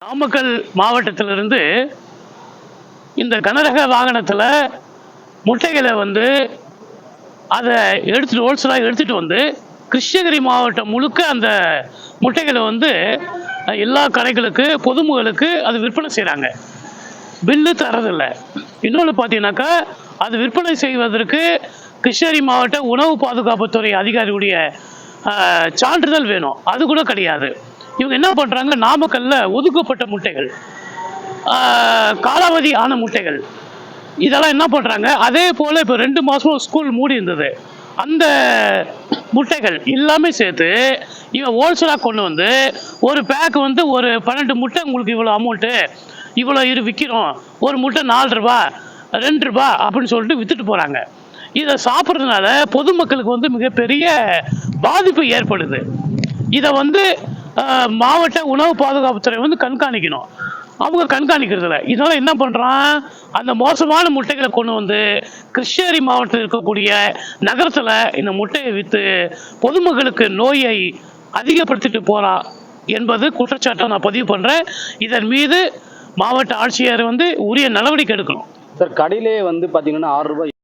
நாமக்கல் மாவட்டத்திலிருந்து இந்த கனரக வாகனத்தில் முட்டைகளை அதை ஹோல்சேலாக எடுத்துகிட்டு வந்து கிருஷ்ணகிரி மாவட்டம் முழுக்க அந்த முட்டைகளை எல்லா கடைகளுக்கு பொதுமக்களுக்கு அது விற்பனை செய்கிறாங்க. பில்லு தரதில்லை. இன்னொன்று பார்த்தீங்கன்னாக்கா அது விற்பனை செய்வதற்கு கிருஷ்ணகிரி மாவட்ட உணவு பாதுகாப்புத்துறை அதிகாரியுடைய சான்றிதழ் வேணும். அது கூட கிடையாது. இவங்க என்ன பண்ணுறாங்க, நாமக்கல்லில் ஒதுக்கப்பட்ட முட்டைகள், காலாவதி ஆன முட்டைகள், இதெல்லாம் என்ன பண்ணுறாங்க, அதே போல் இப்போ 2 மாதம் ஸ்கூல் மூடி இருந்தது, அந்த முட்டைகள் எல்லாமே சேர்த்து இவன் ஹோல்சேலாக கொண்டு வந்து ஒரு பேக் ஒரு 12 முட்டை உங்களுக்கு இவ்வளோ அமௌண்ட்டு, இவ்வளோ விற்கிறோம், ஒரு முட்டை 4 ரூபா 2 ரூபா அப்படின்னு சொல்லிட்டு விற்றுட்டு போகிறாங்க. இதை சாப்பிட்றதுனால பொதுமக்களுக்கு மிகப்பெரிய பாதிப்பு ஏற்படுது. இதை மாவட்ட உணவு பாதுகாப்புத்துறை கண்காணிக்கணும். அவங்க கண்காணிக்கிறதில்ல. இதனால் என்ன பண்ணுறான், அந்த மோசமான முட்டைகளை கொண்டு வந்து கிருஷ்ணகிரி மாவட்டத்தில் இருக்கக்கூடிய நகரத்தில் இந்த முட்டையை விற்று பொதுமக்களுக்கு நோயை அதிகப்படுத்திட்டு போகிறான் என்பது குற்றச்சாட்டை நான் பதிவு பண்ணுறேன். இதன் மீது மாவட்ட ஆட்சியர் உரிய நடவடிக்கை எடுக்கணும். சார், கடையிலே பார்த்தீங்கன்னா 6 ரூபாய்